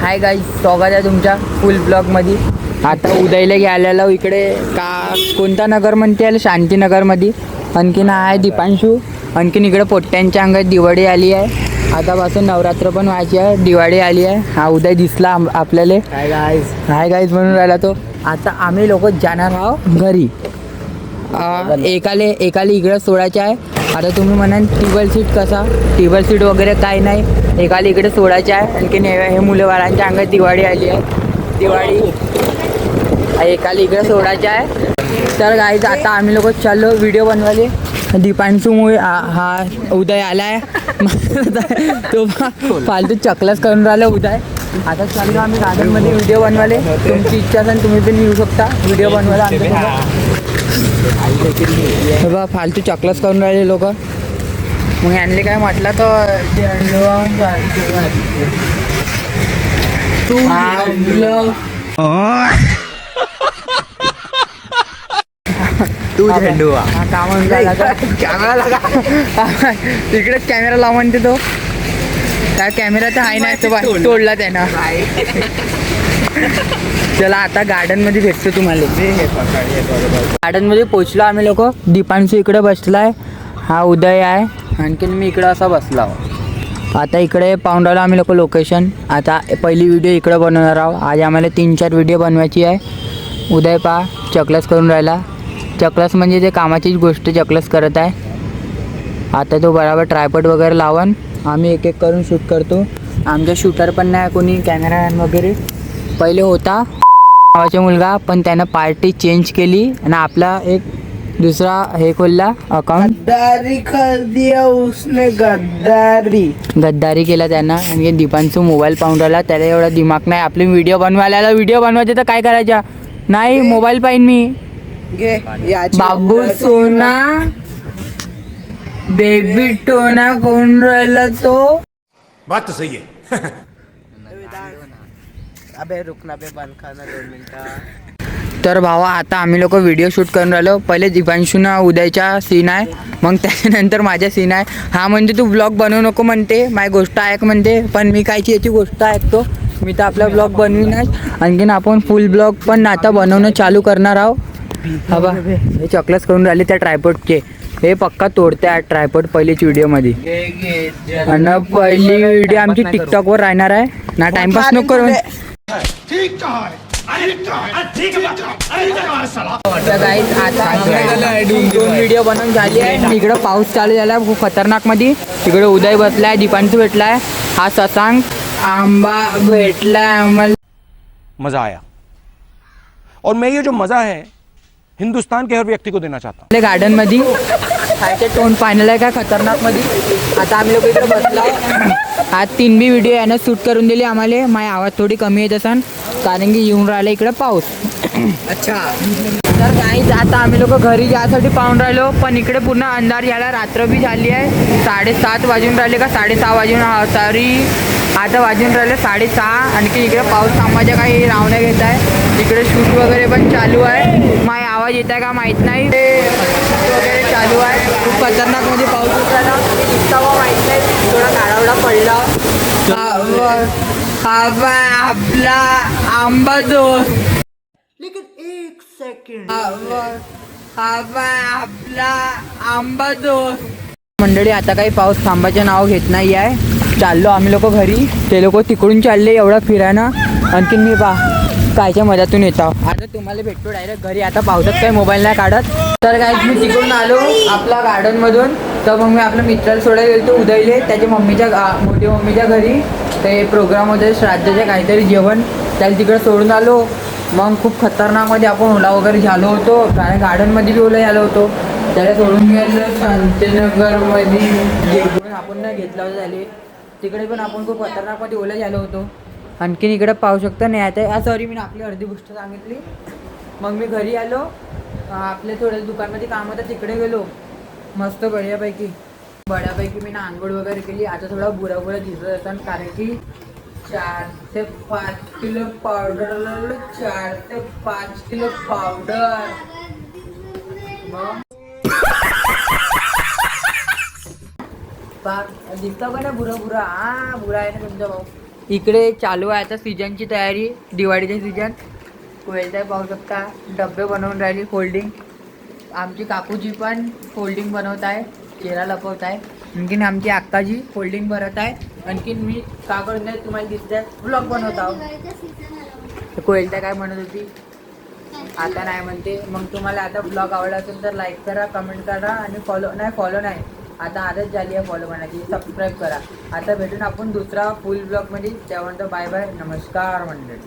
Hi guys, स्वागत आहे तुमच्या फुल ब्लॉगमध्ये. आता उदयला गेलेला इकडे का कोणता नगर म्हणते आलं, शांतीनगरमध्ये. आणखीन आहे दीपांशू. आणखीन इकडे पोट्ट्यांच्या अंगात दिवाळी आली आहे. आतापासून नवरात्र पण व्हायची आहे, दिवाळी आली आहे. हा उदय दिसला आपल्याला. हाय गाईज म्हणून राहिला तो. आता आम्ही लोक जाणार आहोत घरी. एकाले इकडे सोडायचे आहे. आता तुम्ही म्हणाल टेबल सीट कसा, टेबल सीट वगैरे काही नाही, एकाला इकडे सोडायचे आहे. आणखीन हे मुलं अंगात दिवाळी आली आहे, दिवाळी एकाला इकडे सोडायचे आहे. तर गाईज आता आम्ही लोक चाललो व्हिडिओ बनवायले. दीपांशूमुळे हा उदय आला आहे. तो फालतू चकलाच करून राहिला उदय. आता चाललो आम्ही गार्डनमध्ये व्हिडिओ बनवायले. तुमची इच्छा असेल तुम्ही पण येऊ शकता व्हिडिओ बनवायला आमच्यासोबत. बा फालतू चकलाच करून राहिले लोक. मग यांनी काय म्हटलं तर तू झेंडू का म्हणला कॅमेरा लागा. तिकडेच कॅमेरा लाव म्हणते तो. त्या कॅमेरा तर आहे नाही, तो तोडला त्यानं. चला आता गार्डन मध्ये भेटतो तुम्हाला. गार्डन मध्ये पोहोचलो आम्ही लोक. दीपांशू इकडे बसलाय, हा उदय आहे, आणखीन मी इकडं असा बसला. आता इकडे पाहून राहिलो आम्ही लोक लोकेशन. आता पहिली व्हिडिओ इकडे बनवणार आहोत. आज आम्हाला 3-4 व्हिडिओ बनवायची आहे. उदय पा चकलस करून राहिला. चकलस म्हणजे ते कामाचीच गोष्ट चकलस करत आहे. आता तो बराबर ट्रायपॉड वगैरे लावून आम्ही एक एक करून शूट करतो. आमच्या शूटर पण नाही कोणी, कॅमेरामॅन वगैरे. पहिले होता नावाचा मुलगा, पण त्यानं पार्टी चेंज केली आणि आपला एक दुसरा हे खोलला अकाउंट. गद्दारी कर दिया उसने, गद्दारी केला त्यानं. आणि दीपांशू मोबाईल पाहून राहिला, त्याला एवढा दिमाग नाही. आपली व्हिडिओ बनवायचे तर काय करायच्या नाही, मोबाईल पाहिन मी. बाबू सोना बेबी टोना कोण राहिला तो. बात तो सही है. अबे रुकना बे, बंद करना 2 मिनिटं. तर भावा आता आम्ही लोक व्हिडिओ शूट करून राहिलो. पहिले दीपांशूना उदयचा सीन आहे, मग त्याच्यानंतर माझ्या सीन आहे. हा म्हणजे तू ब्लॉग बनवू नको म्हणते, माझी गोष्ट ऐक म्हणते, पण मी कायची याची गोष्ट ऐकतो. मी तर आपला ब्लॉग बनवीनच. आणखीन आपण फुल ब्लॉग पण आता बनवणं चालू करणार आहोत. हा बा हे चकलस करून राहिले त्या ट्रायपॉडचे. हे पक्का तोडते आहे ट्रायपॉड पहिलीच व्हिडिओमध्ये. आणि पहिली व्हिडिओ आमची टिकटॉकवर राहणार आहे ना. टाइमपास नको करून. आता 2 व्हिडिओ बनवून झाली आहे. इकडं पाऊस चालू झाला खूप खतरनाक मध्ये. इकडे उदय बसलाय, दीपांशू भेटलाय, हा शशांक आंबा भेटलाय आम्हाला. मजा आया और मैं ये जो मजा है हिंदुस्तान के हर व्यक्ति को देना चाहता हूँ. गार्डन मध्ये खायचे टोन फायनल आहे का खतरनाक मध्ये. आता आम्ही लोक इकडे बसला. आज 3 बी व्हिडिओ यानं शूट करून दिली आम्हाला. माझी आवाज थोडी कमी येत असन कारण की येऊन राहिला इकडे पाऊस. अच्छा तर गाईज आता आम्ही लोक घरी जायसाठी पाहून राहिलो, पण इकडे पूर्ण अंधार झाला. रात्र बी झाली आहे. 7:30 वाजून राहिले का 6:30 वाजून, सॉरी आता वाजून राहिले 6:30. आणखी इकडे पाऊस थांबायच्या काही नाव नाही घेत आहे. इकडे शूट वगैरे पण चालू आहे. माझा आवाज येत आहे का माहीत नाही. शूट वगैरे चालू आहे. खूप खतरनाक मध्ये पाऊस उतरायला दिसता व माहीत नाही. थोडा काळावडा पडला. आपला आंबा दोस्त. लेकिन 1 सेकंड. आपला आंबा दोस्त. मंडळी आता काही पाऊस थांबायचे नाव घेत नाही आहे. चाललो आम्ही लोक घरी. ते लोक तिकडून चालले एवढा फिरायला. आणखीन मी कायच्या मजातून येतो. आता तुम्हाला भेटतो डायरेक्ट घरी. आता पावसात काही मोबाईल नाही काढत. तर काय मी तिकडून आलो आपल्या गार्डनमधून. तर मग मी आपल्या मित्राला सोडायला गेलो उदयले त्याच्या मोठी मम्मीच्या घरी. ते प्रोग्राम होते श्राद्धाचे काहीतरी जेवण, त्याला तिकडे सोडून आलो. मग खूप खतरनाकमध्ये आपण ओला वगैरे झालो होतो, कारण गार्डनमध्ये बी ओला झालो होतो. त्याला सोडून गेलं शांतीनगरमध्ये. जेवण आपण नाही घेतलं होतं झाले. तिकडे पण आपण खूप खतरनाकमध्ये ओला झालो होतो. आणखीन इकडे पाहू शकता नाही आता. सॉरी मी आपली अर्धी गोष्ट सांगितली. मग मी घरी आलो. आपल्या थोड्या दुकानमध्ये काम होतं तिकडे गेलो. मस्त बढ्यापैकी मी आंघोळ वगैरे केली. आता थोडा बुरा दिसत असतात कारण की 4 ते 5 किलो पावडर. 4 ते 5 किलो पावडर. दिसतो का ना बुरा. हा बुरा आहे ना तुमचा भाऊ. इकडे चालू आहे आता सीजनची तयारी, दिवाळीचे सीजन. कोयलताई पाहू शकता डब्बे बनवून राहिली फोल्डिंग. आमची काकूजी पण फोल्डिंग बनवत आहे, चेहरा लपवत आहे. आणखीन आमची अक्काजी फोल्डिंग भरत आहे. आणखीन मी का करत नाही तुम्हाला दिसतंय, ब्लॉग बनवत आहोत. कोयलताई काय म्हणत होती, आता नाही म्हणते. मग तुम्हाला आता ब्लॉग आवडला असेल तर लाईक करा, कमेंट करा आणि फॉलो नाही आता आदत झाली आहे फॉलो करण्याची, सबस्क्राईब करा. आता भेटून आपण दुसरा फुल ब्लॉगमध्ये. त्यानंतर बाय बाय, नमस्कार मंडळी.